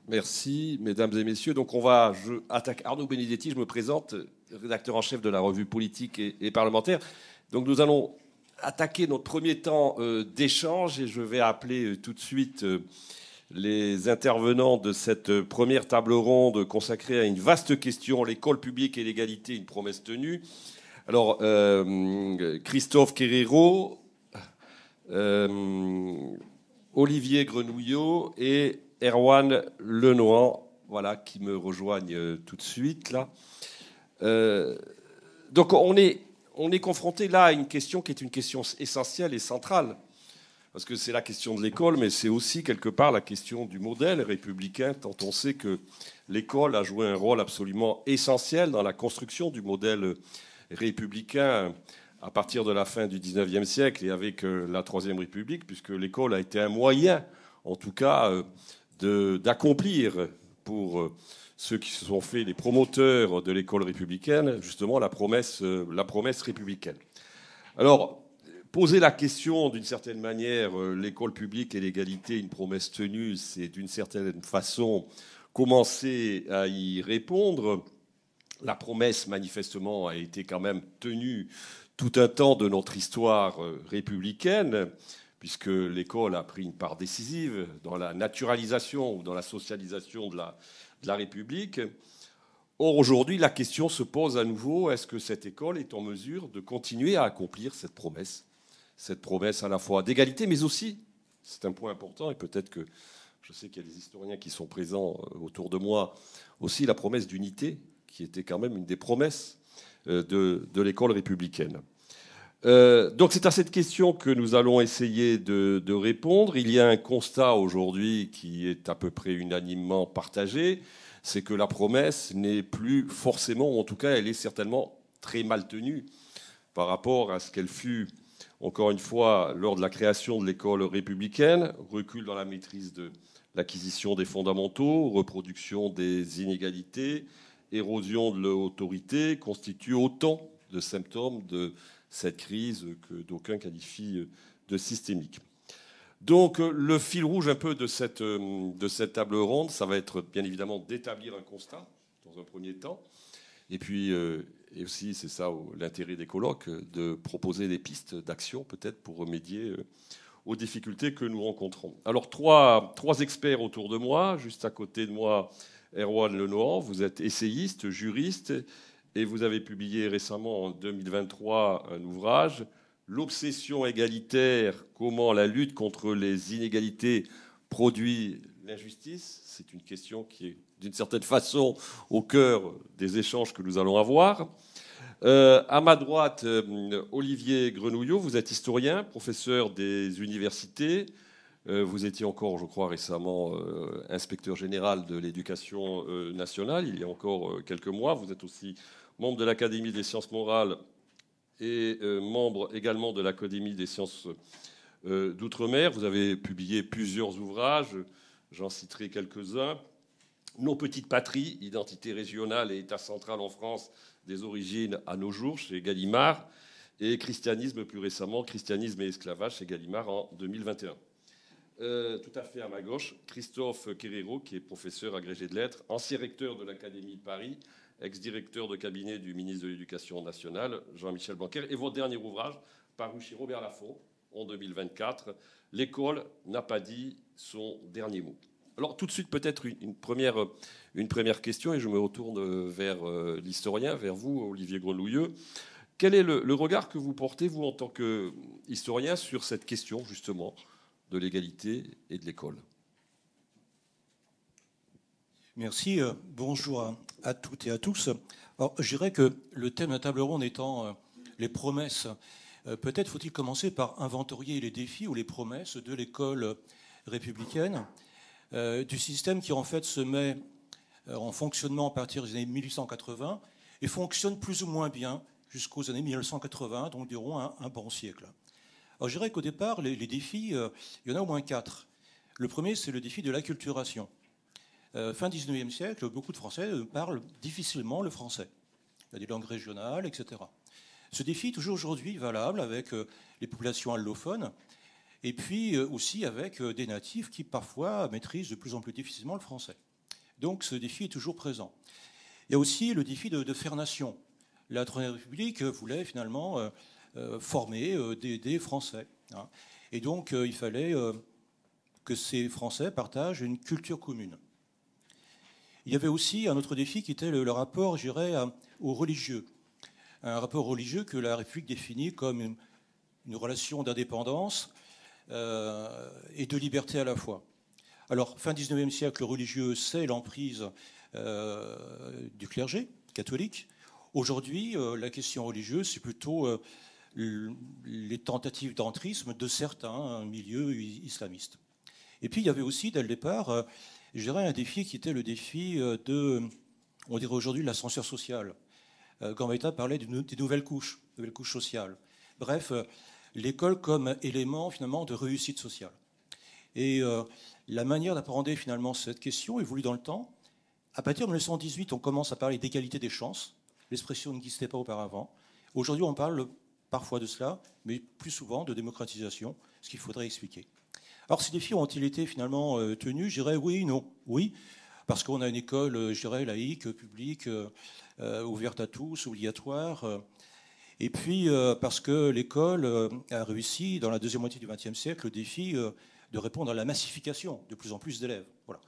Merci, mesdames et messieurs. Donc je attaque Arnaud Benedetti, je me présente, rédacteur en chef de la revue politique et parlementaire. Donc nous allons attaquer notre premier temps d'échange et je vais appeler tout de suite les intervenants de cette première table ronde consacrée à une vaste question, l'école publique et l'égalité, une promesse tenue. Alors, Christophe Querero, Olivier Grenouillot et Erwan Lenohan, voilà, qui me rejoignent tout de suite là. Donc on est confronté là à une question qui est une question essentielle et centrale, parce que c'est la question de l'école, mais c'est aussi quelque part la question du modèle républicain, tant on sait que l'école a joué un rôle absolument essentiel dans la construction du modèle républicain à partir de la fin du XIXe siècle et avec la Troisième République, puisque l'école a été un moyen, en tout cas, d'accomplir pour ceux qui se sont fait les promoteurs de l'école républicaine, justement la promesse républicaine. Alors, poser la question d'une certaine manière, l'école publique et l'égalité, une promesse tenue, c'est d'une certaine façon commencer à y répondre. La promesse, manifestement, a été quand même tenue tout un temps de notre histoire républicaine, puisque l'école a pris une part décisive dans la naturalisation ou dans la socialisation de la République. Or, aujourd'hui, la question se pose à nouveau, est-ce que cette école est en mesure de continuer à accomplir cette promesse à la fois d'égalité, mais aussi, c'est un point important, et peut-être que je sais qu'il y a des historiens qui sont présents autour de moi, aussi la promesse d'unité, qui était quand même une des promesses de l'école républicaine. Donc c'est à cette question que nous allons essayer de répondre. Il y a un constat aujourd'hui qui est à peu près unanimement partagé, c'est que la promesse n'est plus forcément, ou en tout cas elle est certainement très mal tenue par rapport à ce qu'elle fut, encore une fois, lors de la création de l'école républicaine, recul dans la maîtrise de l'acquisition des fondamentaux, reproduction des inégalités, érosion de l'autorité, constituent autant de symptômes de cette crise que d'aucuns qualifient de systémique. Donc le fil rouge un peu de cette table ronde, ça va être bien évidemment d'établir un constat dans un premier temps, et puis et aussi, c'est ça l'intérêt des colloques, de proposer des pistes d'action peut-être pour remédier aux difficultés que nous rencontrons. Alors trois experts autour de moi, juste à côté de moi, Erwan Lenohan, vous êtes essayiste, juriste, et vous avez publié récemment, en 2023, un ouvrage, L'obsession égalitaire, comment la lutte contre les inégalités produit l'injustice. C'est une question qui est, d'une certaine façon, au cœur des échanges que nous allons avoir. À ma droite, Olivier Grenouillot, vous êtes historien, professeur des universités. Vous étiez encore, je crois, récemment inspecteur général de l'éducation nationale, il y a encore quelques mois. Vous êtes aussi membre de l'Académie des sciences morales et membre également de l'Académie des sciences d'outre-mer. Vous avez publié plusieurs ouvrages, j'en citerai quelques-uns. Nos petites patries, identité régionale et État central en France, des origines à nos jours, chez Gallimard, et christianisme, plus récemment, christianisme et esclavage, chez Gallimard en 2021. Tout à fait à ma gauche, Christophe Querero, qui est professeur agrégé de lettres, ancien recteur de l'Académie de Paris, ex-directeur de cabinet du ministre de l'Éducation nationale, Jean-Michel Blanquer, et votre dernier ouvrage, paru chez Robert Laffont en 2024, L'école n'a pas dit son dernier mot. Alors tout de suite, peut-être une première question, et je me retourne vers l'historien, vers vous, Olivier Grenouillot. Quel est le regard que vous portez, vous, en tant qu'historien, sur cette question, justement, de l'égalité et de l'école? Merci. Bonjour à toutes et à tous. Alors, je dirais que le thème de la table ronde étant les promesses, peut-être faut-il commencer par inventorier les défis ou les promesses de l'école républicaine, du système qui en fait se met en fonctionnement à partir des années 1880 et fonctionne plus ou moins bien jusqu'aux années 1980, donc durant un bon siècle. Alors je dirais qu'au départ, les défis, il y en a au moins 4. Le premier, c'est le défi de l'acculturation. Fin 19e siècle, beaucoup de Français parlent difficilement le français. Il y a des langues régionales, etc. Ce défi est toujours aujourd'hui valable avec les populations allophones et puis aussi avec des natifs qui parfois maîtrisent de plus en plus difficilement le français. Donc ce défi est toujours présent. Il y a aussi le défi de faire nation. La Troisième République voulait finalement former des Français. Hein. Et donc il fallait que ces Français partagent une culture commune. Il y avait aussi un autre défi qui était le rapport, je dirais, aux religieux. Un rapport religieux que la République définit comme une relation d'indépendance et de liberté à la fois. Alors, fin 19e siècle, le religieux, c'est l'emprise du clergé catholique. Aujourd'hui, la question religieuse, c'est plutôt les tentatives d'entrisme de certains milieux islamistes. Et puis, il y avait aussi, dès le départ, je dirais, un défi qui était le défi on dirait aujourd'hui, l'ascenseur social. Gambetta parlait des nouvelles couches sociales. Bref, l'école comme élément, finalement, de réussite sociale. Et la manière d'appréhender, finalement, cette question évolue dans le temps. À partir de 1918, on commence à parler d'égalité des chances. L'expression n'existait pas auparavant. Aujourd'hui, on parle parfois de cela, mais plus souvent de démocratisation, ce qu'il faudrait expliquer. Alors, ces défis ont-ils été finalement tenus? Je dirais oui, non. Oui, parce qu'on a une école, je dirais, laïque, publique, ouverte à tous, obligatoire. Et puis, parce que l'école a réussi, dans la deuxième moitié du XXe siècle, le défi de répondre à la massification de plus en plus d'élèves. Voilà.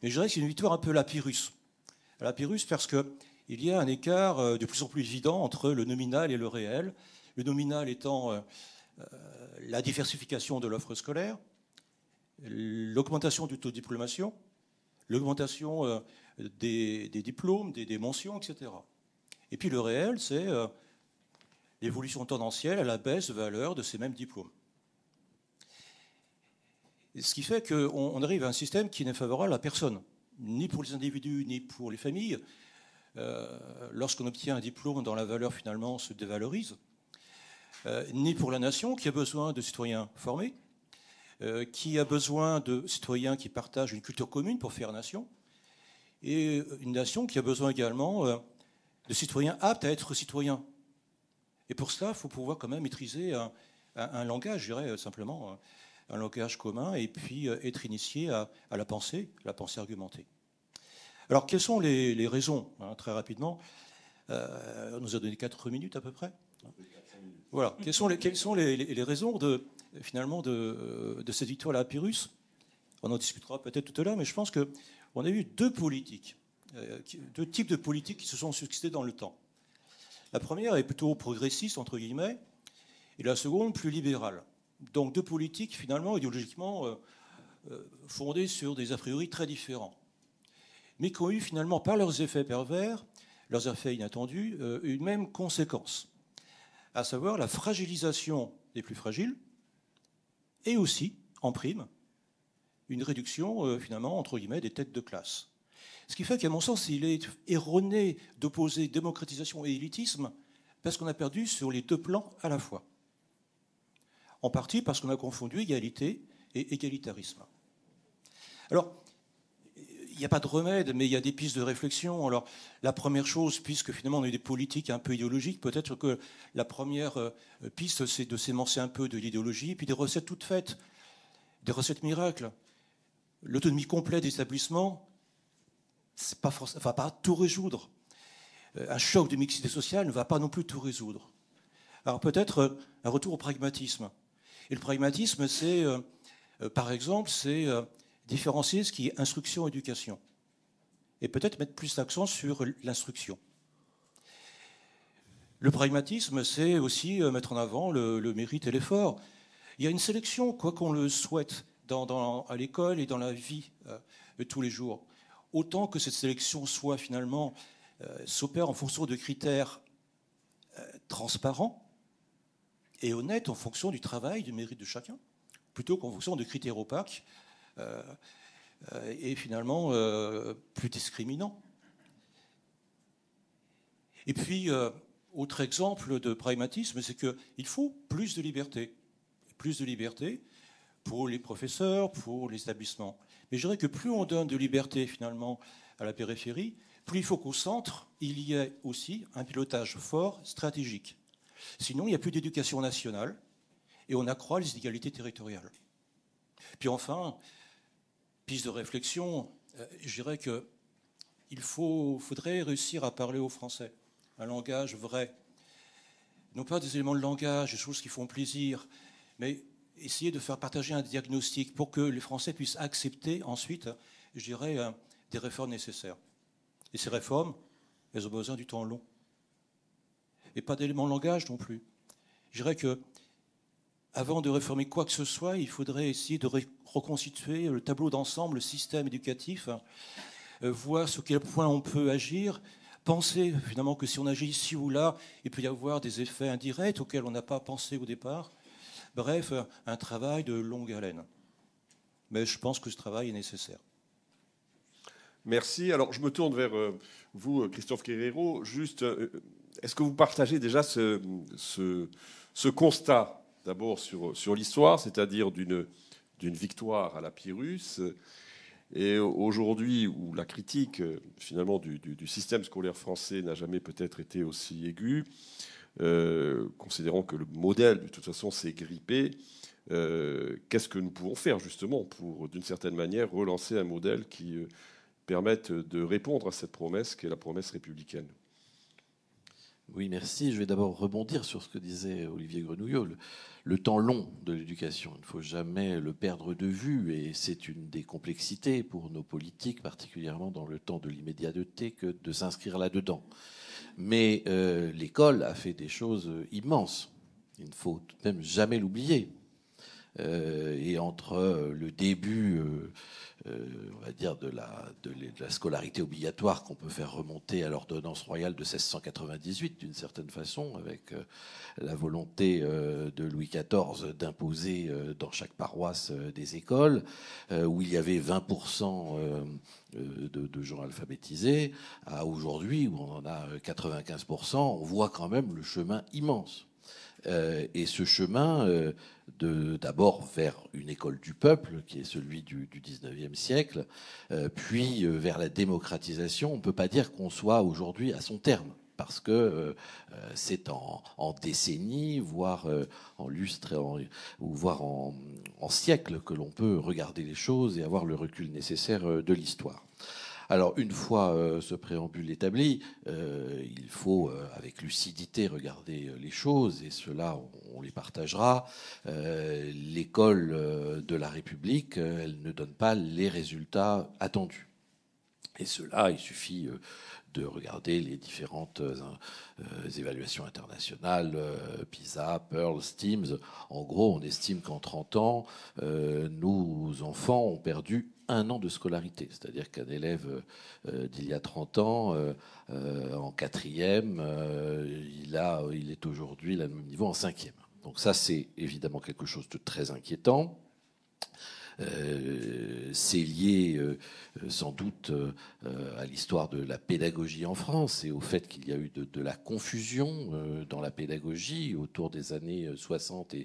Mais je dirais que c'est une victoire un peu lapyrus. Lapyrus parce qu'il y a un écart de plus en plus évident entre le nominal et le réel. Le nominal étant la diversification de l'offre scolaire, l'augmentation du taux de diplomation, l'augmentation des diplômes, des mentions, etc. Et puis le réel, c'est l'évolution tendancielle à la baisse de valeur de ces mêmes diplômes. Ce qui fait qu'on arrive à un système qui n'est favorable à personne, ni pour les individus, ni pour les familles. Lorsqu'on obtient un diplôme dont la valeur finalement se dévalorise, ni pour la nation qui a besoin de citoyens formés, qui a besoin de citoyens qui partagent une culture commune pour faire nation, et une nation qui a besoin également de citoyens aptes à être citoyens. Et pour cela, il faut pouvoir quand même maîtriser un langage, je dirais simplement, un langage commun, et puis être initié à la pensée argumentée. Alors, quelles sont les raisons, hein, très rapidement? On nous a donné 4 minutes à peu près. Voilà. Quelles sont les raisons finalement de cette victoire à la Pyrrhus? On en discutera peut-être tout à l'heure, mais je pense qu'on a eu deux types de politiques qui se sont succédés dans le temps. La première est plutôt progressiste, entre guillemets, et la seconde plus libérale. Donc deux politiques finalement idéologiquement fondées sur des a priori très différents, mais qui ont eu finalement par leurs effets pervers, leurs effets inattendus, une même conséquence, à savoir la fragilisation des plus fragiles et aussi, en prime, une réduction finalement entre guillemets des têtes de classe. Ce qui fait qu'à mon sens, il est erroné d'opposer démocratisation et élitisme parce qu'on a perdu sur les deux plans à la fois. En partie parce qu'on a confondu égalité et égalitarisme. Alors, il n'y a pas de remède, mais il y a des pistes de réflexion. Alors, la première chose, puisque finalement on a eu des politiques un peu idéologiques, peut-être que la première piste, c'est de s'émancer un peu de l'idéologie, puis des recettes toutes faites, des recettes miracles. L'autonomie complète des établissements, ça ne va pas tout résoudre. Un choc de mixité sociale ne va pas non plus tout résoudre. Alors peut-être un retour au pragmatisme. Et le pragmatisme, c'est, par exemple, c'est différencier ce qui est instruction-éducation. Et peut-être mettre plus l'accent sur l'instruction. Le pragmatisme, c'est aussi mettre en avant le mérite et l'effort. Il y a une sélection, quoi qu'on le souhaite, à l'école et dans la vie de tous les jours. Autant que cette sélection soit finalement s'opère en fonction de critères transparents et honnêtes en fonction du travail, du mérite de chacun, plutôt qu'en fonction de critères opaques et finalement plus discriminants. Et puis, autre exemple de pragmatisme, c'est qu'il faut plus de liberté. Plus de liberté pour les professeurs, pour les établissements. Mais je dirais que plus on donne de liberté finalement à la périphérie, plus il faut qu'au centre, il y ait aussi un pilotage fort, stratégique. Sinon, il n'y a plus d'éducation nationale et on accroît les inégalités territoriales. Puis enfin, piste de réflexion, Je dirais qu'il faudrait réussir à parler aux Français, un langage vrai. Non pas des éléments de langage, des choses qui font plaisir, mais essayer de faire partager un diagnostic pour que les Français puissent accepter ensuite, je dirais, des réformes nécessaires. Et ces réformes, elles ont besoin du temps long. Et pas d'éléments de langage non plus. Je dirais que avant de réformer quoi que ce soit, il faudrait essayer de reconstituer le tableau d'ensemble, le système éducatif, voir sur quel point on peut agir, penser finalement que si on agit ici ou là, il peut y avoir des effets indirects auxquels on n'a pas pensé au départ. Bref, un travail de longue haleine. Mais je pense que ce travail est nécessaire. Merci. Alors, je me tourne vers vous, Christophe Querero. Juste, est-ce que vous partagez déjà ce constat, d'abord sur l'histoire, c'est-à-dire d'une victoire à la Pyrrhus, et aujourd'hui où la critique, finalement, du système scolaire français n'a jamais peut-être été aussi aiguë, considérant que le modèle, de toute façon, s'est grippé, qu'est-ce que nous pouvons faire, justement, pour, d'une certaine manière, relancer un modèle qui permette de répondre à cette promesse qui est la promesse républicaine? Oui, merci. Je vais d'abord rebondir sur ce que disait Olivier Grenouillot. Le temps long de l'éducation, il ne faut jamais le perdre de vue, et c'est une des complexités pour nos politiques, particulièrement dans le temps de l'immédiateté, que de s'inscrire là-dedans. Mais l'école a fait des choses immenses. Il ne faut tout de même jamais l'oublier. Et entre le début, on va dire, de la scolarité obligatoire qu'on peut faire remonter à l'ordonnance royale de 1698, d'une certaine façon, avec la volonté de Louis XIV d'imposer dans chaque paroisse des écoles, où il y avait 20% de gens alphabétisés, à aujourd'hui, où on en a 95%, on voit quand même le chemin immense. Et ce chemin, d'abord vers une école du peuple, qui est celui du 19e siècle, puis vers la démocratisation, on ne peut pas dire qu'on soit aujourd'hui à son terme, parce que c'est en décennies, voire en lustres, voire en siècles, que l'on peut regarder les choses et avoir le recul nécessaire de l'histoire. Alors, une fois ce préambule établi, il faut, avec lucidité, regarder les choses, et cela, on les partagera. L'école de la République, elle ne donne pas les résultats attendus. Et cela, il suffit de regarder les différentes évaluations internationales, PISA, Pearl, STEAMS. En gros, on estime qu'en 30 ans, nos enfants ont perdu 1 an de scolarité. C'est-à-dire qu'un élève d'il y a 30 ans, en 4e, il est aujourd'hui à le même niveau en 5e. Donc ça, c'est évidemment quelque chose de très inquiétant. C'est lié sans doute à l'histoire de la pédagogie en France et au fait qu'il y a eu de la confusion dans la pédagogie autour des années 60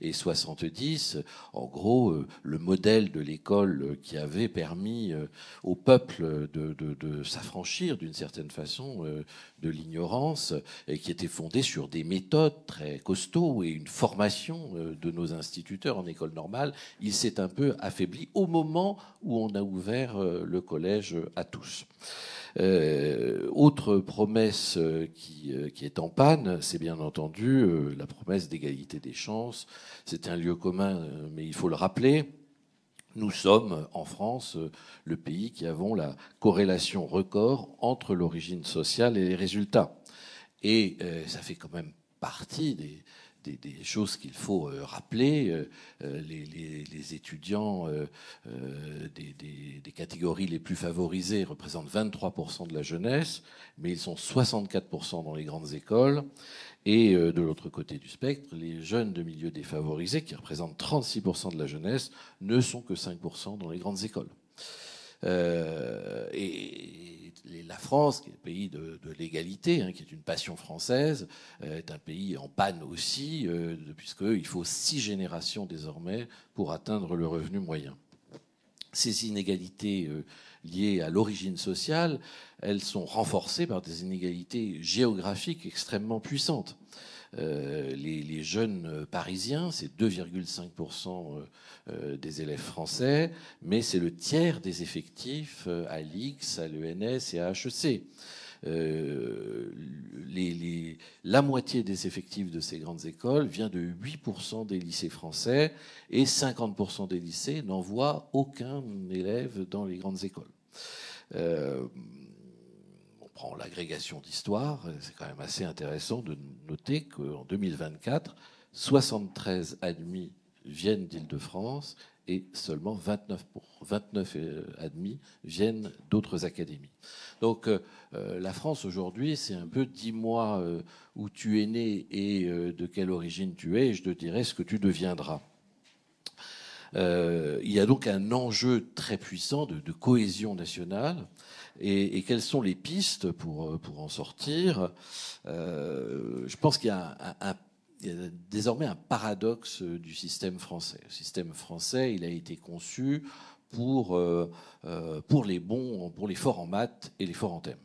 et 70. En gros, le modèle de l'école qui avait permis au peuple de s'affranchir d'une certaine façon de l'ignorance, et qui était fondé sur des méthodes très costauds et une formation de nos instituteurs en école normale, il s'est un peu affaibli au moment où on a ouvert le collège à tous. Autre promesse qui est en panne, c'est bien entendu la promesse d'égalité des chances. C'est un lieu commun, mais il faut le rappeler. Nous sommes, en France, le pays qui avons la corrélation record entre l'origine sociale et les résultats. Et ça fait quand même partie des choses qu'il faut rappeler. Les étudiants des catégories les plus favorisées représentent 23% de la jeunesse, mais ils sont 64% dans les grandes écoles. Et de l'autre côté du spectre, les jeunes de milieux défavorisés, qui représentent 36% de la jeunesse, ne sont que 5% dans les grandes écoles. Et la France, qui est un pays de l'égalité, qui est une passion française, est un pays en panne aussi, puisqu'il faut 6 générations désormais pour atteindre le revenu moyen. Ces inégalités liées à l'origine sociale, elles sont renforcées par des inégalités géographiques extrêmement puissantes. les jeunes parisiens, c'est 2,5% des élèves français, mais c'est le tiers des effectifs à l'IX, à l'ENS et à HEC. La moitié des effectifs de ces grandes écoles vient de 8% des lycées français et 50% des lycées n'envoient aucun élève dans les grandes écoles. On prend l'agrégation d'histoire, c'est quand même assez intéressant de noter qu'en 2024, 73 admis viennent d'Île-de-France et seulement 29 admis viennent d'autres académies. Donc la France aujourd'hui, c'est un peu dis-moi où tu es né et de quelle origine tu es, et je te dirai ce que tu deviendras. Il y a donc un enjeu très puissant de cohésion nationale. Et quelles sont les pistes pour en sortir? Je pense qu'il y a désormais un paradoxe du système français. Le système français, il a été conçu pour les forts en maths et les forts en thèmes.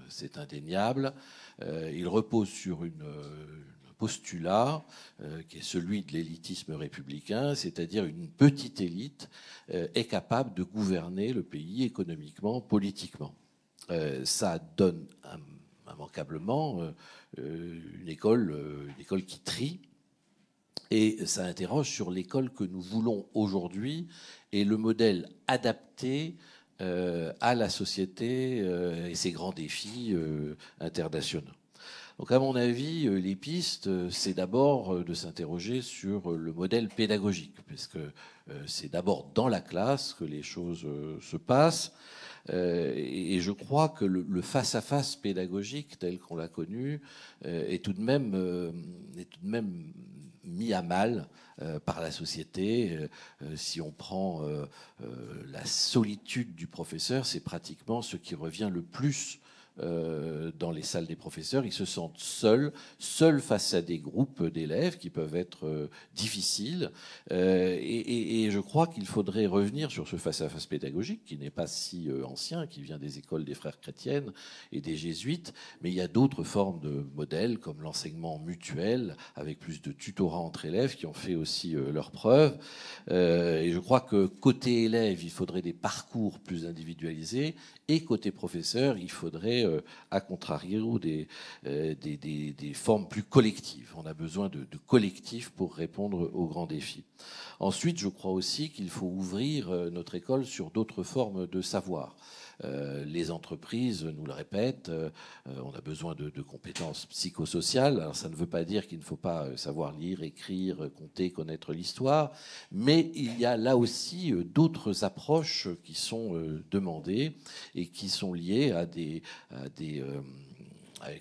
C'est indéniable. Il repose sur un postulat qui est celui de l'élitisme républicain, c'est-à-dire une petite élite est capable de gouverner le pays économiquement, politiquement. Ça donne immanquablement une école qui trie, et ça interroge sur l'école que nous voulons aujourd'hui et le modèle adapté à la société et ses grands défis internationaux. Donc, à mon avis, les pistes, c'est d'abord de s'interroger sur le modèle pédagogique, puisque c'est d'abord dans la classe que les choses se passent. Et je crois que le face-à-face pédagogique tel qu'on l'a connu est tout de même mis à mal par la société. Si on prend la solitude du professeur, c'est pratiquement ce qui revient le plus dans les salles des professeurs. Ils se sentent seuls face à des groupes d'élèves qui peuvent être difficiles. Et je crois qu'il faudrait revenir sur ce face-à-face pédagogique qui n'est pas si ancien, qui vient des écoles des frères chrétiennes et des jésuites, mais il y a d'autres formes de modèles comme l'enseignement mutuel avec plus de tutorat entre élèves qui ont fait aussi leurs preuves. Et je crois que côté élève, il faudrait des parcours plus individualisés, et côté professeur, il faudrait à contrario des formes plus collectives. On a besoin de collectifs pour répondre aux grands défis. Ensuite, je crois aussi qu'il faut ouvrir notre école sur d'autres formes de savoir. Les entreprises nous le répètent, on a besoin de compétences psychosociales. Alors ça ne veut pas dire qu'il ne faut pas savoir lire, écrire, compter, connaître l'histoire, mais il y a là aussi d'autres approches qui sont demandées et qui sont liées à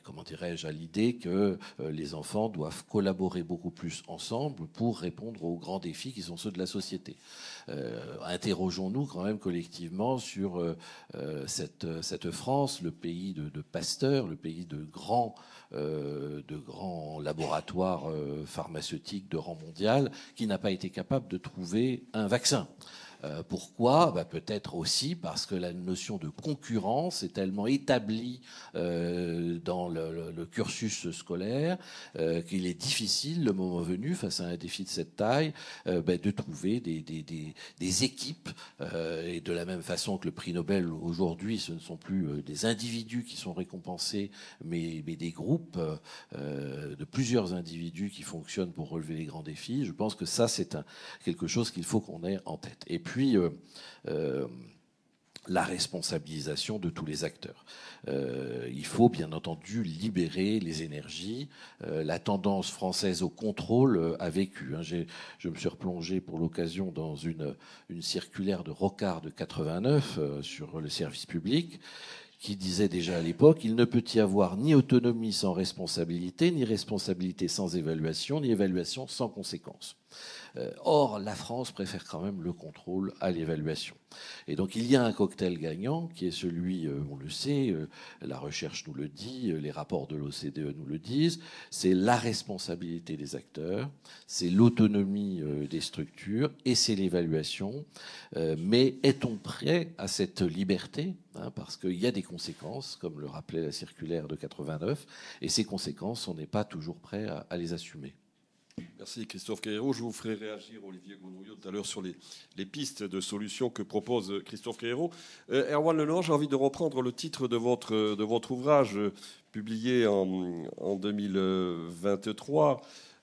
comment dirais-je, à l'idée que les enfants doivent collaborer beaucoup plus ensemble pour répondre aux grands défis qui sont ceux de la société. Interrogeons-nous quand même collectivement sur cette France, le pays de Pasteur, le pays de grands laboratoires pharmaceutiques de rang mondial, qui n'a pas été capable de trouver un vaccin. Pourquoi ? Peut-être aussi parce que la notion de concurrence est tellement établie dans le cursus scolaire qu'il est difficile, le moment venu, face à un défi de cette taille, de trouver des équipes. Et de la même façon que le prix Nobel aujourd'hui, ce ne sont plus des individus qui sont récompensés, mais des groupes de plusieurs individus qui fonctionnent pour relever les grands défis. Je pense que ça, c'est quelque chose qu'il faut qu'on ait en tête. Et puis, la responsabilisation de tous les acteurs. Il faut bien entendu libérer les énergies. La tendance française au contrôle a vécu. Je me suis replongé pour l'occasion dans une circulaire de Rocard de 89 sur le service public, qui disait déjà à l'époque: il ne peut y avoir ni autonomie sans responsabilité, ni responsabilité sans évaluation, ni évaluation sans conséquence. Or, la France préfère quand même le contrôle à l'évaluation. Et donc, il y a un cocktail gagnant qui est celui, on le sait, la recherche nous le dit, les rapports de l'OCDE nous le disent, c'est la responsabilité des acteurs, c'est l'autonomie des structures et c'est l'évaluation. Mais est-on prêt à cette liberté ? parce qu'il y a des conséquences, comme le rappelait la circulaire de 89, et ces conséquences, on n'est pas toujours prêt à les assumer. Merci Christophe Queiro. Je vous ferai réagir, Olivier Grenouillot, tout à l'heure sur les pistes de solutions que propose Christophe Queiro. Erwan Lenor, j'ai envie de reprendre le titre de votre ouvrage publié en 2023.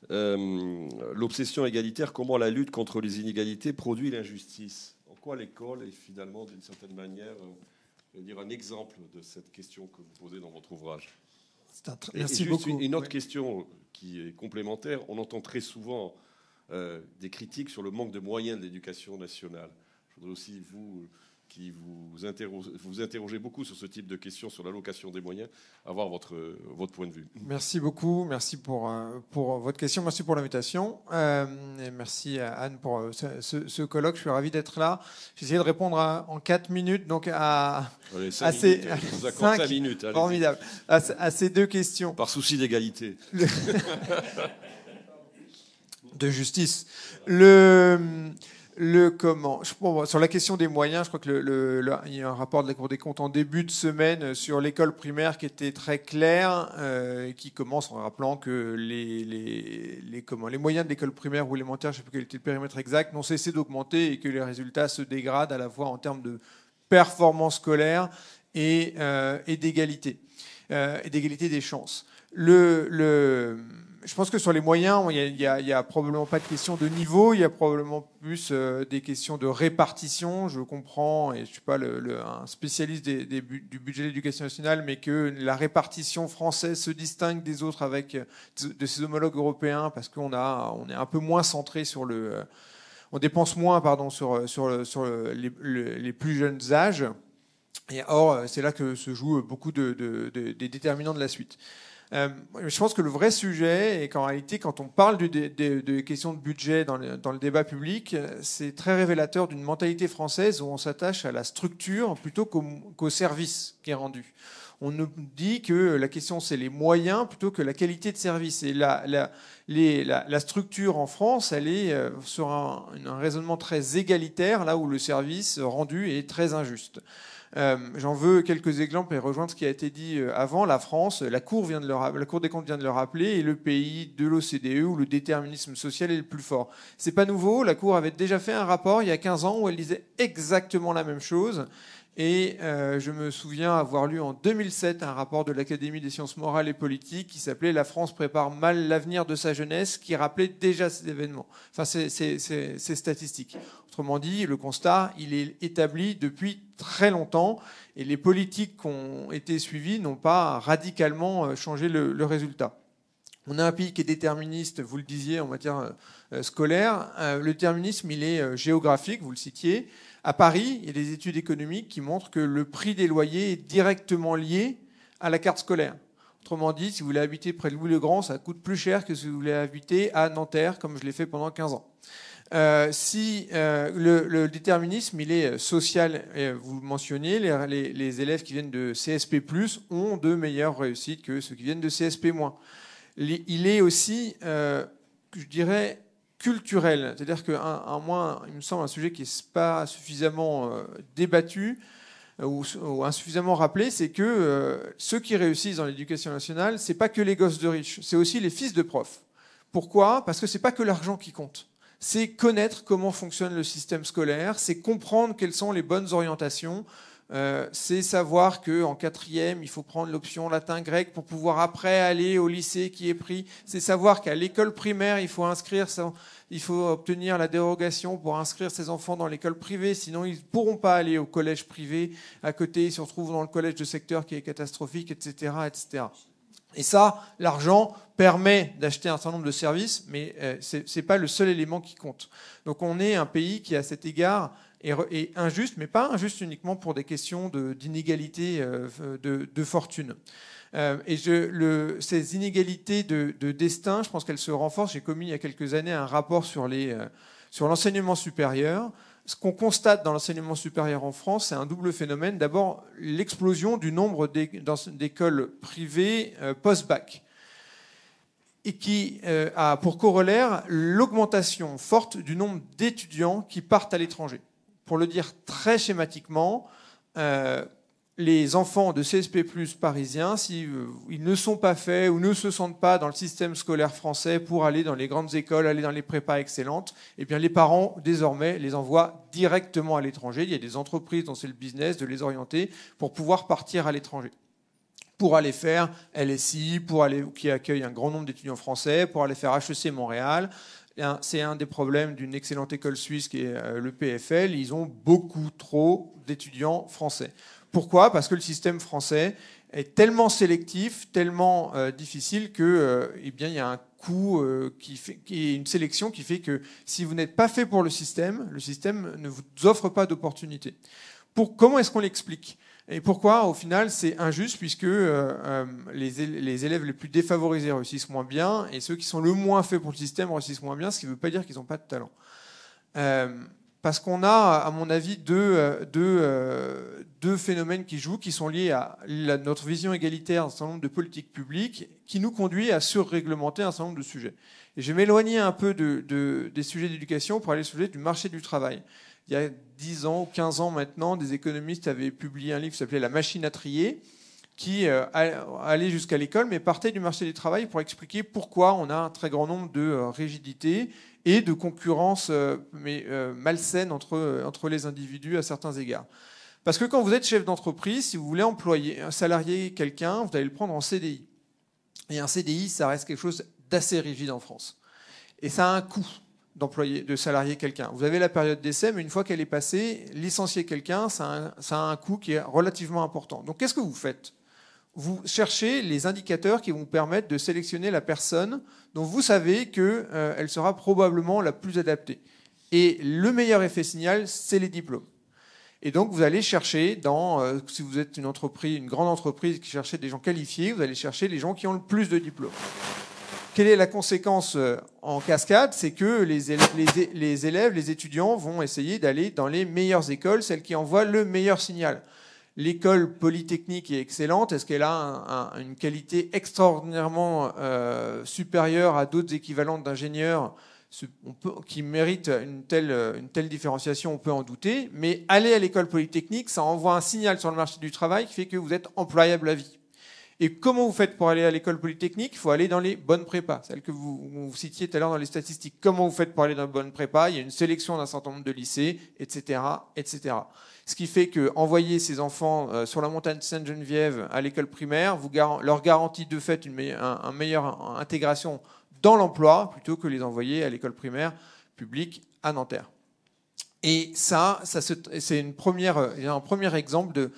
L'obsession égalitaire, comment la lutte contre les inégalités produit l'injustice. En quoi l'école est finalement, d'une certaine manière, je veux dire, un exemple de cette question que vous posez dans votre ouvrage. Merci et beaucoup. Une autre question qui est complémentaire. On entend très souvent des critiques sur le manque de moyens de l'éducation nationale. Je voudrais aussi, vous, qui vous interrogez beaucoup sur ce type de questions, sur l'allocation des moyens, avoir votre point de vue. Merci beaucoup. Merci pour votre question. Merci pour l'invitation. Et merci à Anne pour ce colloque. Je suis ravi d'être là. J'ai essayé de répondre en 4 minutes, donc à cinq minutes. Formidable. À ces deux questions. Par souci d'égalité. De justice. Sur la question des moyens, je crois que il y a un rapport de la Cour des comptes en début de semaine sur l'école primaire qui était très clair, qui commence en rappelant que les moyens de l'école primaire ou élémentaire, je ne sais plus quel était le périmètre exact, n'ont cessé d'augmenter et que les résultats se dégradent à la fois en termes de performance scolaire et d'égalité, et d'égalité des chances. Je pense que sur les moyens, il y a probablement pas de question de niveau, il y a probablement plus des questions de répartition. Je comprends, et je suis pas un spécialiste du budget de l'éducation nationale, mais que la répartition française se distingue des autres de ses homologues européens parce qu'on est un peu moins centré sur on dépense moins, sur les plus jeunes âges. Et or, c'est là que se jouent beaucoup des déterminants de la suite. Je pense que le vrai sujet est qu'en réalité, quand on parle de questions de budget dans le débat public, c'est très révélateur d'une mentalité française où on s'attache à la structure plutôt qu'au service qui est rendu. On nous dit que la question, c'est les moyens plutôt que la qualité de service. Et la structure en France, elle est sur un raisonnement très égalitaire, là où le service rendu est très injuste. J'en veux quelques exemples et rejoindre ce qui a été dit avant. La France, la Cour des comptes vient de le rappeler, est le pays de l'OCDE où le déterminisme social est le plus fort. C'est pas nouveau. La Cour avait déjà fait un rapport il y a 15 ans où elle disait exactement la même chose. Et je me souviens avoir lu en 2007 un rapport de l'Académie des sciences morales et politiques qui s'appelait « La France prépare mal l'avenir de sa jeunesse », qui rappelait déjà ces événements, ces statistiques. Autrement dit, le constat, il est établi depuis très longtemps et les politiques qui ont été suivies n'ont pas radicalement changé le résultat. On a un pays qui est déterministe, vous le disiez, en matière scolaire. Le déterminisme, il est géographique, vous le citiez. À Paris, il y a des études économiques qui montrent que le prix des loyers est directement lié à la carte scolaire. Autrement dit, si vous voulez habiter près de Louis-le-Grand, ça coûte plus cher que si vous voulez habiter à Nanterre, comme je l'ai fait pendant 15 ans. Le déterminisme, il est social, vous le mentionniez, les élèves qui viennent de CSP+, ont de meilleures réussites que ceux qui viennent de CSP-. Il est aussi, je dirais, culturel. C'est-à-dire qu'à moins, il me semble, un sujet qui n'est pas suffisamment débattu ou insuffisamment rappelé, c'est que ceux qui réussissent dans l'éducation nationale, c'est pas que les gosses de riches, c'est aussi les fils de profs. Pourquoi ? Parce que c'est pas que l'argent qui compte. C'est connaître comment fonctionne le système scolaire, c'est comprendre quelles sont les bonnes orientations, c'est savoir qu'en 4e, il faut prendre l'option latin-grec pour pouvoir après aller au lycée qui est pris. C'est savoir qu'à l'école primaire, il faut obtenir la dérogation pour inscrire ses enfants dans l'école privée, sinon ils ne pourront pas aller au collège privé. À côté, ils se retrouvent dans le collège de secteur qui est catastrophique, etc., etc. Et ça, l'argent permet d'acheter un certain nombre de services, mais ce n'est pas le seul élément qui compte. Donc on est un pays qui, à cet égard, est injuste, mais pas injuste uniquement pour des questions d'inégalité de fortune. Ces inégalités de destin, je pense qu'elles se renforcent. J'ai commis il y a quelques années un rapport sur l'enseignement supérieur. Ce qu'on constate dans l'enseignement supérieur en France, c'est un double phénomène. D'abord, l'explosion du nombre d'écoles privées post-bac, et qui a pour corollaire l'augmentation forte du nombre d'étudiants qui partent à l'étranger. Pour le dire très schématiquement, les enfants de CSP+ parisiens, si ils ne sont pas faits ou ne se sentent pas dans le système scolaire français pour aller dans les grandes écoles, aller dans les prépas excellentes, eh bien les parents, désormais, les envoient directement à l'étranger. Il y a des entreprises dont c'est le business de les orienter pour pouvoir partir à l'étranger, pour aller faire LSI, qui accueille un grand nombre d'étudiants français, pour aller faire HEC Montréal. C'est un des problèmes d'une excellente école suisse qui est le PFL. Ils ont beaucoup trop d'étudiants français. Pourquoi ? Parce que le système français est tellement sélectif, tellement difficile que, eh bien, il y a un coût une sélection qui fait que si vous n'êtes pas fait pour le système ne vous offre pas d'opportunités. Comment est-ce qu'on l'explique ? Et pourquoi, au final, c'est injuste, puisque les élèves les plus défavorisés réussissent moins bien, et ceux qui sont le moins faits pour le système réussissent moins bien, ce qui ne veut pas dire qu'ils n'ont pas de talent. Parce qu'on a, à mon avis, deux phénomènes qui jouent, qui sont liés à notre vision égalitaire d'un certain nombre de politiques publiques, qui nous conduit à surréglementer un certain nombre de sujets. Et je vais m'éloigner un peu des sujets d'éducation pour aller sur le sujet du marché du travail. Il y a 10 ans ou 15 ans maintenant, des économistes avaient publié un livre qui s'appelait « La machine à trier », qui allait jusqu'à l'école, mais partait du marché du travail pour expliquer pourquoi on a un très grand nombre de rigidités et de concurrence malsaine entre les individus à certains égards. Parce que quand vous êtes chef d'entreprise, si vous voulez salarier quelqu'un, vous allez le prendre en CDI. Et un CDI, ça reste quelque chose d'assez rigide en France. Et ça a un coût de salarier quelqu'un. Vous avez la période d'essai, mais une fois qu'elle est passée, licencier quelqu'un, ça a un coût qui est relativement important. Donc qu'est-ce que vous faites ? Vous cherchez les indicateurs qui vont vous permettre de sélectionner la personne dont vous savez qu'elle sera probablement la plus adaptée. Et le meilleur effet signal, c'est les diplômes. Et donc vous allez chercher, si vous êtes une grande entreprise qui cherche des gens qualifiés, vous allez chercher les gens qui ont le plus de diplômes. Quelle est la conséquence en cascade ? C'est que les élèves, les étudiants vont essayer d'aller dans les meilleures écoles, celles qui envoient le meilleur signal. L'école polytechnique est excellente. Est-ce qu'elle a une qualité extraordinairement supérieure à d'autres équivalents d'ingénieurs qui méritent une telle différenciation? On peut en douter. Mais aller à l'école polytechnique, ça envoie un signal sur le marché du travail qui fait que vous êtes employable à vie. Et comment vous faites pour aller à l'école polytechnique ? Il faut aller dans les bonnes prépas, celles que vous citiez tout à l'heure dans les statistiques. Comment vous faites pour aller dans les bonnes prépas ? Il y a une sélection d'un certain nombre de lycées, etc., etc. Ce qui fait que envoyer ces enfants sur la montagne Sainte-Geneviève à l'école primaire leur garantit de fait une meilleure intégration dans l'emploi plutôt que les envoyer à l'école primaire publique à Nanterre. Et c'est un premier exemple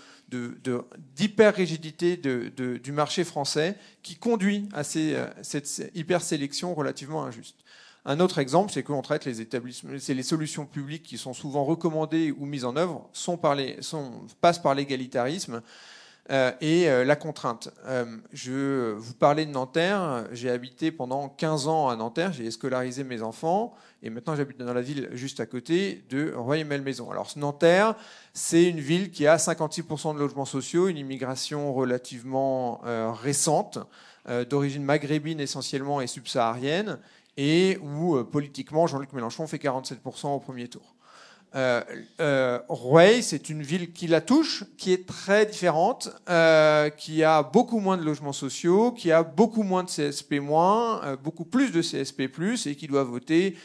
d'hyper-rigidité du marché français qui conduit à cette hyper-sélection relativement injuste. Un autre exemple, c'est qu'on traite les établissements, c'est les solutions publiques qui sont souvent recommandées ou mises en œuvre passent par l'égalitarisme et la contrainte. Je vous parlais de Nanterre. J'ai habité pendant 15 ans à Nanterre. J'ai scolarisé mes enfants et maintenant j'habite dans la ville juste à côté de Rueil-Malmaison. Alors Nanterre, c'est une ville qui a 56% de logements sociaux, une immigration relativement récente, d'origine maghrébine essentiellement et subsaharienne, et où politiquement Jean-Luc Mélenchon fait 47% au premier tour. Rueil, c'est une ville qui la touche, qui est très différente, qui a beaucoup moins de logements sociaux, qui a beaucoup moins de CSP-, beaucoup plus de CSP+, et qui doit voter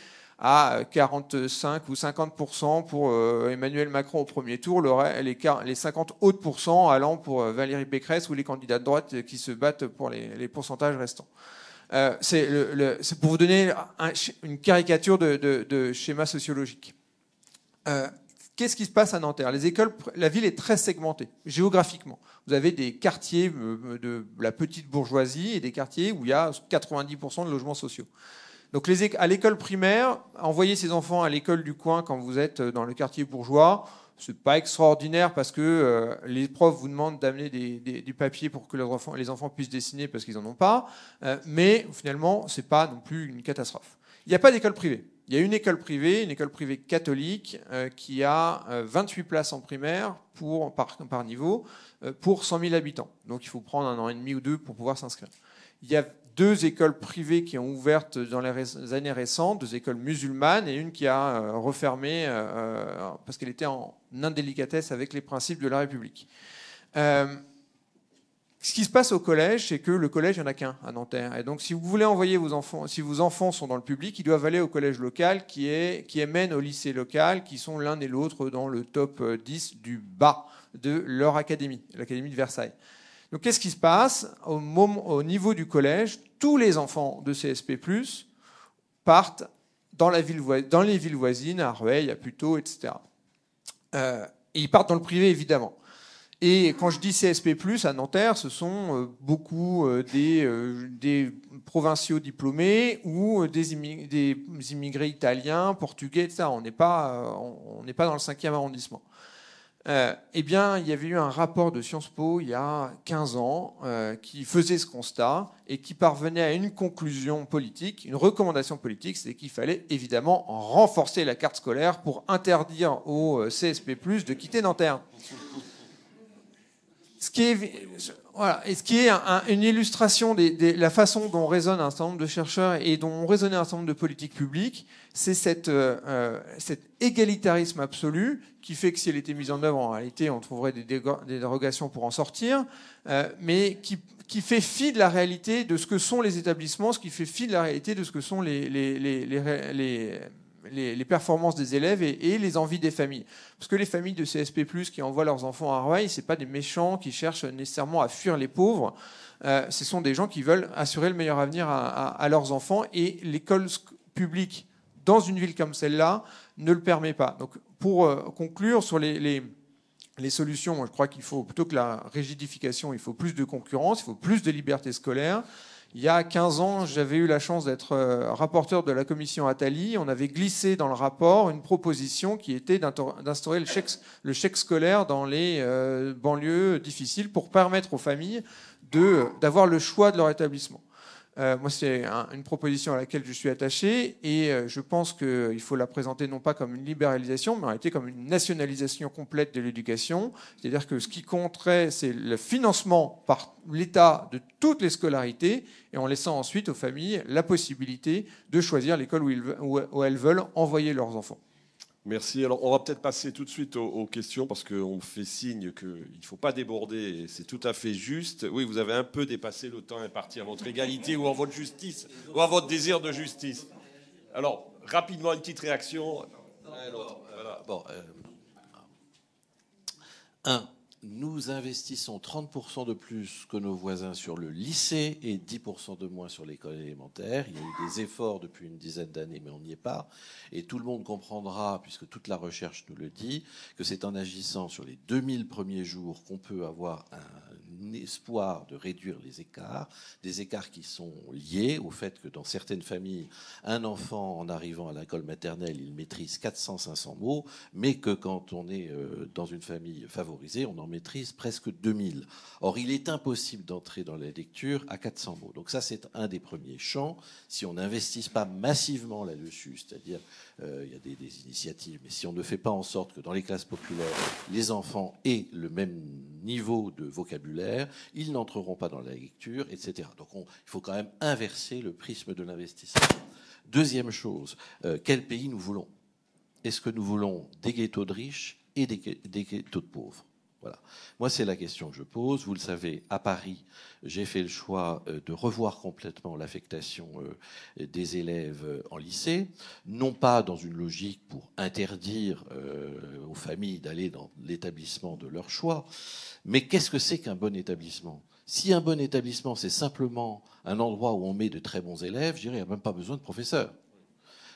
à 45 ou 50% pour Emmanuel Macron au premier tour, les 50 autres pourcents allant pour Valérie Pécresse ou les candidats de droite qui se battent pour les pourcentages restants. C'est pour vous donner une caricature de schéma sociologique. Qu'est-ce qui se passe à Nanterre ? La ville est très segmentée géographiquement. Vous avez des quartiers de la petite bourgeoisie et des quartiers où il y a 90% de logements sociaux. Donc à l'école primaire, envoyer ses enfants à l'école du coin quand vous êtes dans le quartier bourgeois, c'est pas extraordinaire parce que les profs vous demandent d'amener du papier pour que les enfants puissent dessiner parce qu'ils en ont pas. Mais finalement, c'est pas non plus une catastrophe. Il n'y a pas d'école privée. Il y a une école privée catholique, qui a 28 places en primaire par niveau pour 100 000 habitants. Donc il faut prendre 1 an et demi ou 2 pour pouvoir s'inscrire. Il y a 2 écoles privées qui ont ouvert dans les années récentes, 2 écoles musulmanes, et une qui a refermé parce qu'elle était en indélicatesse avec les principes de la République. Ce qui se passe au collège, c'est que le collège, il n'y en a qu'un à Nanterre. Et donc, si vous voulez envoyer vos enfants, si vos enfants sont dans le public, ils doivent aller au collège local qui mène au lycée local, qui sont l'un et l'autre dans le top 10 du bas de leur académie, l'académie de Versailles. Donc, qu'est-ce qui se passe au niveau du collège? Tous les enfants de CSP+, partent dans les villes voisines, à Rueil, à Puteaux, etc. Et ils partent dans le privé, évidemment. Et quand je dis CSP+, à Nanterre, ce sont beaucoup des provinciaux diplômés ou des immigrés italiens, portugais, etc. On n'est pas dans le 5e arrondissement. Eh bien, il y avait eu un rapport de Sciences Po il y a 15 ans qui faisait ce constat et qui parvenait à une conclusion politique, une recommandation politique, c'est qu'il fallait évidemment renforcer la carte scolaire pour interdire aux CSP+, de quitter Nanterre. Ce qui est une illustration de la façon dont raisonnent un certain nombre de chercheurs et dont ont raisonné un certain nombre de politiques publiques, c'est cet égalitarisme absolu qui fait que si elle était mise en œuvre, en réalité, on trouverait des dérogations pour en sortir, mais qui fait fi de la réalité de ce que sont les établissements, ce qui fait fi de la réalité de ce que sont les performances des élèves et les envies des familles. Parce que les familles de CSP+, qui envoient leurs enfants à Rueil, ce n'est pas des méchants qui cherchent nécessairement à fuir les pauvres. Ce sont des gens qui veulent assurer le meilleur avenir à leurs enfants. Et l'école publique, dans une ville comme celle-là, ne le permet pas. Donc, pour conclure sur les solutions, moi, je crois qu'il faut, plutôt que la rigidification, il faut plus de concurrence, il faut plus de liberté scolaire. Il y a 15 ans, j'avais eu la chance d'être rapporteur de la commission Attali. On avait glissé dans le rapport une proposition qui était d'instaurer le chèque scolaire dans les banlieues difficiles pour permettre aux familles d'avoir le choix de leur établissement. Moi, c'est une proposition à laquelle je suis attaché et je pense qu'il faut la présenter non pas comme une libéralisation, mais en réalité comme une nationalisation complète de l'éducation. C'est-à-dire que ce qui compterait, c'est le financement par l'État de toutes les scolarités et en laissant ensuite aux familles la possibilité de choisir l'école où elles veulent envoyer leurs enfants. Merci. Alors, on va peut-être passer tout de suite aux questions parce qu'on fait signe qu'il ne faut pas déborder et c'est tout à fait juste. Oui, vous avez un peu dépassé le temps imparti à votre égalité ou à votre justice ou à votre désir de justice. Alors, rapidement, une petite réaction. Voilà. Bon, nous investissons 30% de plus que nos voisins sur le lycée et 10% de moins sur l'école élémentaire. Il y a eu des efforts depuis une dizaine d'années, mais on n'y est pas. Et tout le monde comprendra, puisque toute la recherche nous le dit, que c'est en agissant sur les 2000 premiers jours qu'on peut avoir un espoir de réduire les écarts, des écarts qui sont liés au fait que dans certaines familles, un enfant, en arrivant à l'école maternelle, il maîtrise 400-500 mots, mais que quand on est dans une famille favorisée, on en maîtrise presque 2000. Or, il est impossible d'entrer dans la lecture à 400 mots. Donc ça, c'est un des premiers champs. Si on n'investit pas massivement là-dessus, c'est-à-dire il y a des initiatives, mais si on ne fait pas en sorte que dans les classes populaires, les enfants aient le même niveau de vocabulaire, ils n'entreront pas dans la lecture, etc. Donc il faut quand même inverser le prisme de l'investissement. Deuxième chose, quel pays nous voulons? Est-ce que nous voulons des ghettos de riches et des ghettos de pauvres? Voilà. Moi, c'est la question que je pose. Vous le savez, à Paris, j'ai fait le choix de revoir complètement l'affectation des élèves en lycée, non pas dans une logique pour interdire aux familles d'aller dans l'établissement de leur choix, mais qu'est-ce que c'est qu'un bon établissement? Si un bon établissement, c'est simplement un endroit où on met de très bons élèves, je dirais, il n'y a même pas besoin de professeurs.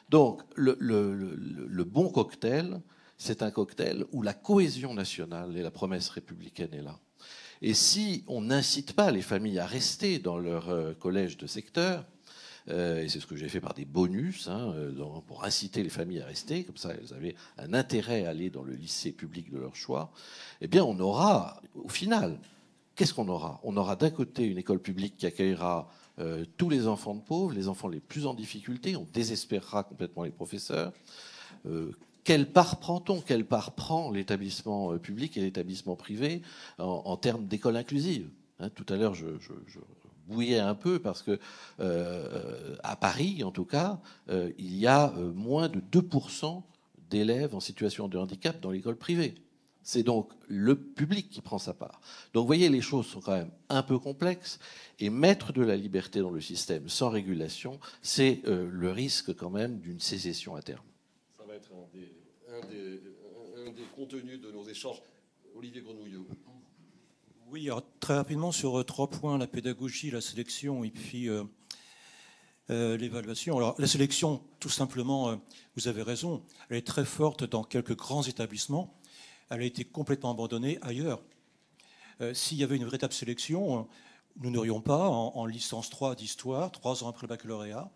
Donc, le bon cocktail, c'est un cocktail où la cohésion nationale et la promesse républicaine est là. Et si on n'incite pas les familles à rester dans leur collège de secteur, et c'est ce que j'ai fait par des bonus, pour inciter les familles à rester, comme ça elles avaient un intérêt à aller dans le lycée public de leur choix, eh bien on aura, au final, qu'est-ce qu'on aura? On aura d'un côté une école publique qui accueillera tous les enfants de pauvres, les enfants les plus en difficulté, on désespérera complètement les professeurs. Quelle part prend-on? Quelle part prend l'établissement public et l'établissement privé en termes d'école inclusive? Tout à l'heure, je bouillais un peu parce que à Paris, en tout cas, il y a moins de 2% d'élèves en situation de handicap dans l'école privée. C'est donc le public qui prend sa part. Donc vous voyez, les choses sont quand même un peu complexes, et mettre de la liberté dans le système sans régulation, c'est le risque quand même d'une sécession à terme. Ça va être un des contenus de nos échanges. Olivier Grenouillot. Oui, alors, très rapidement sur 3 points, la pédagogie, la sélection et puis l'évaluation. Alors la sélection, tout simplement, vous avez raison, elle est très forte dans quelques grands établissements. Elle a été complètement abandonnée ailleurs. S'il y avait une véritable sélection, nous n'aurions pas, en licence 3 d'histoire, 3 ans après le baccalauréat,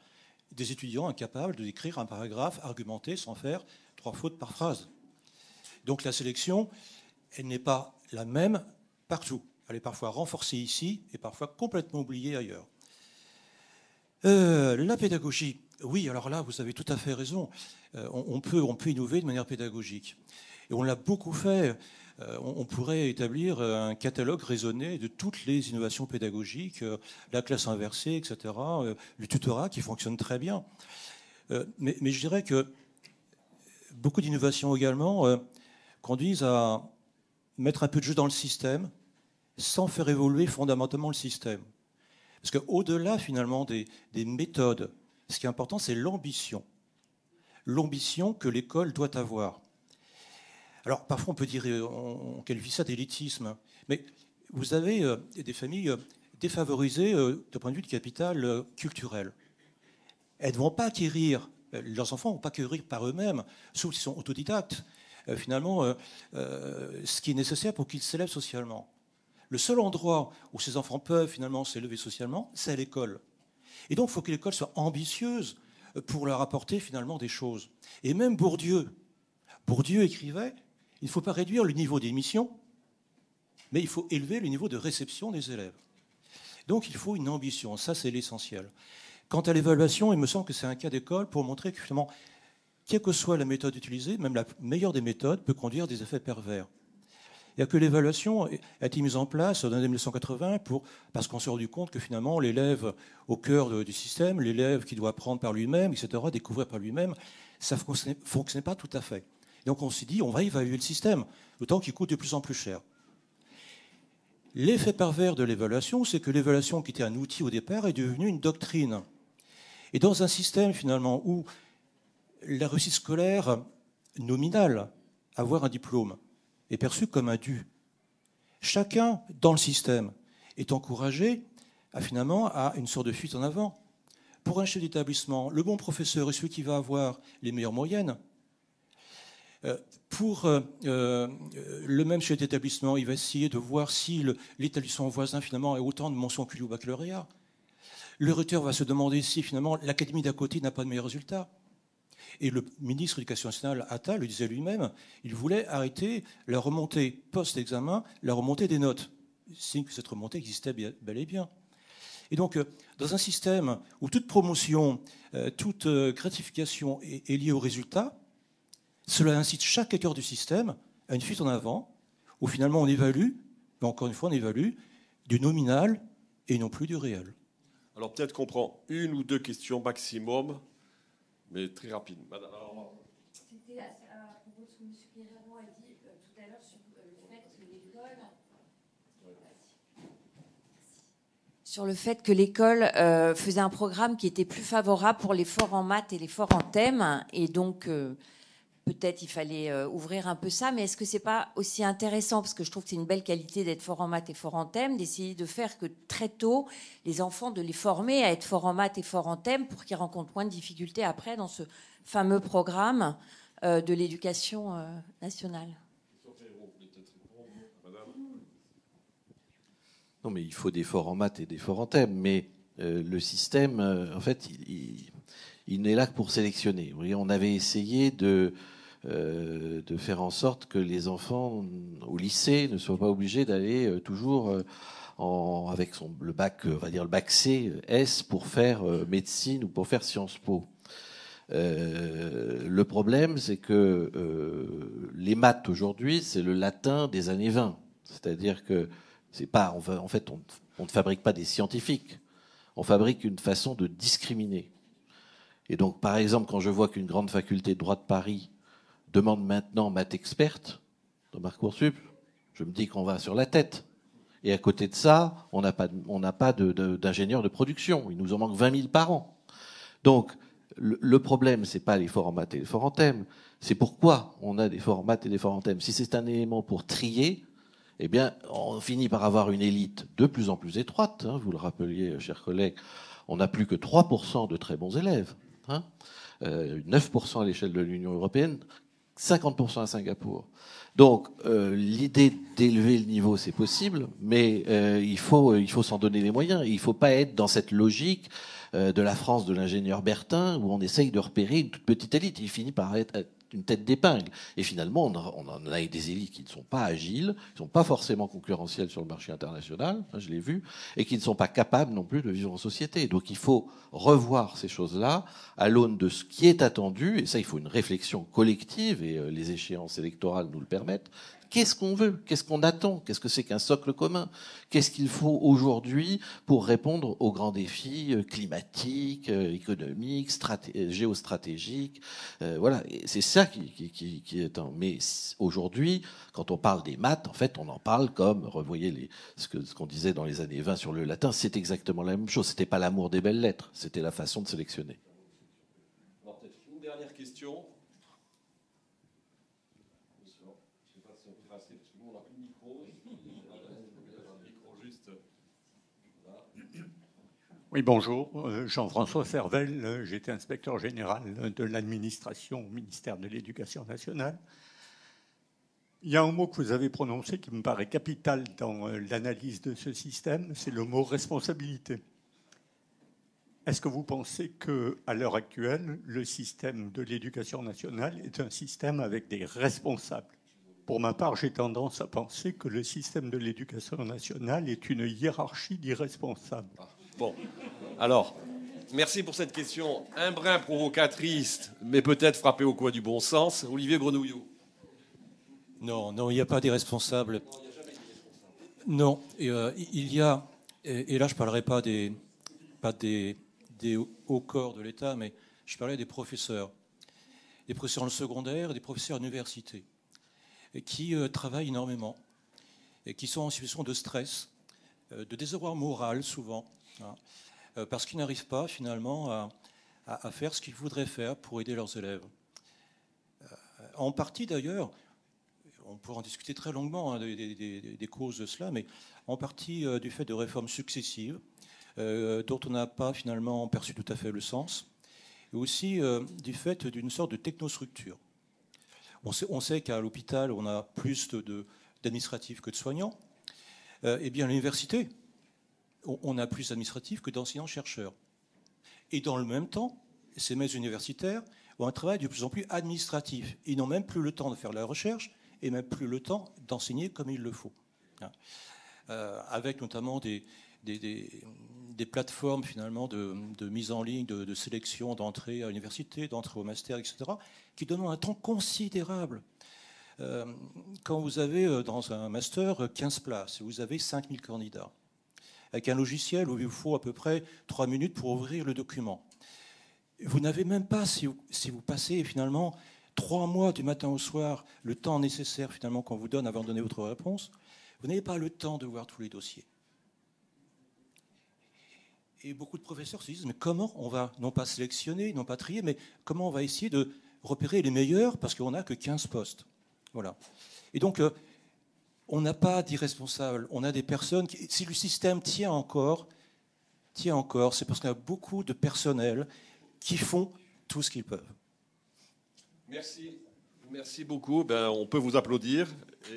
des étudiants incapables d'écrire un paragraphe argumenté sans faire 3 fautes par phrase. Donc la sélection, elle n'est pas la même partout. Elle est parfois renforcée ici et parfois complètement oubliée ailleurs. La pédagogie, oui, alors là, vous avez tout à fait raison. On peut innover de manière pédagogique. Et on l'a beaucoup fait. On pourrait établir un catalogue raisonné de toutes les innovations pédagogiques, la classe inversée, etc., le tutorat qui fonctionne très bien. Mais je dirais que beaucoup d'innovations également conduisent à mettre un peu de jeu dans le système sans faire évoluer fondamentalement le système. Parce qu'au-delà, finalement, des méthodes, ce qui est important, c'est l'ambition. L'ambition que l'école doit avoir. Alors, parfois, on peut dire qu'elle vit ça d'élitisme, mais vous avez des familles défavorisées du point de vue du capital culturel. Elles ne vont pas acquérir, leurs enfants ne vont pas acquérir par eux-mêmes, sauf s'ils sont autodidactes, finalement, ce qui est nécessaire pour qu'ils s'élèvent socialement. Le seul endroit où ces enfants peuvent finalement s'élever socialement, c'est à l'école. Et donc, il faut que l'école soit ambitieuse pour leur apporter finalement des choses. Et même Bourdieu écrivait, il ne faut pas réduire le niveau d'émission, mais il faut élever le niveau de réception des élèves. Donc, il faut une ambition. Ça, c'est l'essentiel. Quant à l'évaluation, il me semble que c'est un cas d'école pour montrer que finalement, quelle que soit la méthode utilisée, même la meilleure des méthodes peut conduire à des effets pervers. Il n'y a que l'évaluation a été mise en place dans les années 1980 parce qu'on s'est rendu compte que finalement l'élève au cœur du système, l'élève qui doit apprendre par lui-même, etc., découvrir par lui-même, ça ne fonctionnait pas tout à fait. Donc on s'est dit, on va évaluer le système, d'autant qu'il coûte de plus en plus cher. L'effet pervers de l'évaluation, c'est que l'évaluation qui était un outil au départ est devenue une doctrine. Et dans un système finalement où la réussite scolaire nominale, avoir un diplôme, est perçu comme un dû. Chacun dans le système est encouragé finalement à une sorte de fuite en avant. Pour un chef d'établissement, le bon professeur est celui qui va avoir les meilleures moyennes. Pour le même chef d'établissement, il va essayer de voir si l'établissement voisin finalement a autant de mentions cul au baccalauréat. Le recteur va se demander si finalement l'académie d'à côté n'a pas de meilleurs résultats. Et le ministre de l'Éducation nationale, Attal, le disait lui-même, il voulait arrêter la remontée post-examen, la remontée des notes. Signe que cette remontée existait bel et bien. Et donc, dans un système où toute promotion, toute gratification est liée au résultat, cela incite chaque acteur du système à une fuite en avant, où finalement on évalue, mais encore une fois on évalue, du nominal et non plus du réel. Alors peut-être qu'on prend 1 ou 2 questions maximum, mais très rapide. Madame. C'était à propos de ce que M. Guerrero a dit tout à l'heure sur le fait que l'école... Sur le fait que l'école faisait un programme qui était plus favorable pour les forts en maths et les forts en thèmes, et donc peut-être il fallait ouvrir un peu ça, mais est-ce que c'est pas aussi intéressant, parce que je trouve que c'est une belle qualité d'être fort en maths et fort en thèmes, d'essayer de faire que très tôt, les enfants, de les former à être forts en maths et forts en thèmes pour qu'ils rencontrent moins de difficultés après dans ce fameux programme de l'éducation nationale. Non, mais il faut des forts en maths et des forts en thèmes, mais le système, en fait, il n'est là que pour sélectionner. Vous voyez, on avait essayé de faire en sorte que les enfants au lycée ne soient pas obligés d'aller toujours avec le bac, on va dire le bac C, S, pour faire médecine ou pour faire Sciences Po. Le problème, c'est que les maths aujourd'hui, c'est le latin des années 20. C'est-à-dire que c'est pas, en fait, on ne fabrique pas des scientifiques. On fabrique une façon de discriminer. Et donc, par exemple, quand je vois qu'une grande faculté de droit de Paris demande maintenant maths experte, dans Parcoursup. Je me dis qu'on va sur la tête. Et à côté de ça, on n'a pas d'ingénieurs de production. Il nous en manque 20 000 par an. Donc, le problème, c'est pas les forts en maths et les forts en thèmes. C'est pourquoi on a des forts en maths et des forts en thèmes. Si c'est un élément pour trier, eh bien, on finit par avoir une élite de plus en plus étroite. Hein, vous le rappeliez, chers collègues, on n'a plus que 3% de très bons élèves. 9% à l'échelle de l'Union européenne, 50% à Singapour. Donc, l'idée d'élever le niveau, c'est possible, mais il faut s'en donner les moyens. Il ne faut pas être dans cette logique de la France de l'ingénieur Bertin, où on essaye de repérer une toute petite élite. Il finit par être une tête d'épingle. Et finalement, on en a des élites qui ne sont pas agiles, qui ne sont pas forcément concurrentielles sur le marché international, je l'ai vu, et qui ne sont pas capables non plus de vivre en société. Donc il faut revoir ces choses-là à l'aune de ce qui est attendu, et ça, il faut une réflexion collective, et les échéances électorales nous le permettent. Qu'est-ce qu'on veut? Qu'est-ce qu'on attend? Qu'est-ce que c'est qu'un socle commun? Qu'est-ce qu'il faut aujourd'hui pour répondre aux grands défis climatiques, économiques, géostratégiques? Voilà, c'est ça qui est en... Mais aujourd'hui, quand on parle des maths, en fait, on en parle comme, revoyez ce qu'on disait dans les années 20 sur le latin, c'est exactement la même chose. C'était pas l'amour des belles lettres, c'était la façon de sélectionner. Alors, peut-être une dernière question. Oui, bonjour. Jean-François Fervel, j'étais inspecteur général de l'administration au ministère de l'Éducation nationale. Il y a un mot que vous avez prononcé qui me paraît capital dans l'analyse de ce système, c'est le mot responsabilité. Est-ce que vous pensez qu'à l'heure actuelle, le système de l'éducation nationale est un système avec des responsables? Pour ma part, j'ai tendance à penser que le système de l'éducation nationale est une hiérarchie d'irresponsables. Bon, alors, merci pour cette question un brin provocatrice, mais peut-être frappée au coin du bon sens. Olivier Grenouillot. Non, il n'y a pas d'irresponsables. Non, il y a, et là je ne parlerai pas des hauts corps de l'État, mais je parlais des professeurs dans le secondaire, des professeurs à l'université, qui travaillent énormément, et qui sont en situation de stress, de désarroi moral souvent, parce qu'ils n'arrivent pas finalement à faire ce qu'ils voudraient faire pour aider leurs élèves. En partie d'ailleurs, on pourra en discuter très longuement des causes de cela, mais en partie du fait de réformes successives dont on n'a pas finalement perçu tout à fait le sens, et aussi du fait d'une sorte de technostructure. On sait qu'à l'hôpital, on a plus d'administratifs que de soignants. Eh bien, à l'université, on a plus d'administratifs que d'enseignants-chercheurs. Et dans le même temps, ces maîtres universitaires ont un travail de plus en plus administratif. Ils n'ont même plus le temps de faire de la recherche et même plus le temps d'enseigner comme il le faut. Avec notamment des plateformes finalement de mise en ligne, de sélection, d'entrée à l'université, d'entrée au master, etc., qui donnent un temps considérable. Quand vous avez dans un master 15 places, vous avez 5000 candidats, avec un logiciel où il vous faut à peu près 3 minutes pour ouvrir le document. Vous n'avez même pas, si vous passez finalement 3 mois du matin au soir, le temps nécessaire finalement qu'on vous donne avant de donner votre réponse, vous n'avez pas le temps de voir tous les dossiers. Et beaucoup de professeurs se disent, mais comment on va, non pas sélectionner, non pas trier, mais comment on va essayer de repérer les meilleurs parce qu'on n'a que 15 postes. Voilà. Et donc, on n'a pas d'irresponsables. On a des personnes qui, si le système tient encore, c'est parce qu'on a beaucoup de personnel qui font tout ce qu'ils peuvent. Merci beaucoup. On peut vous applaudir. Et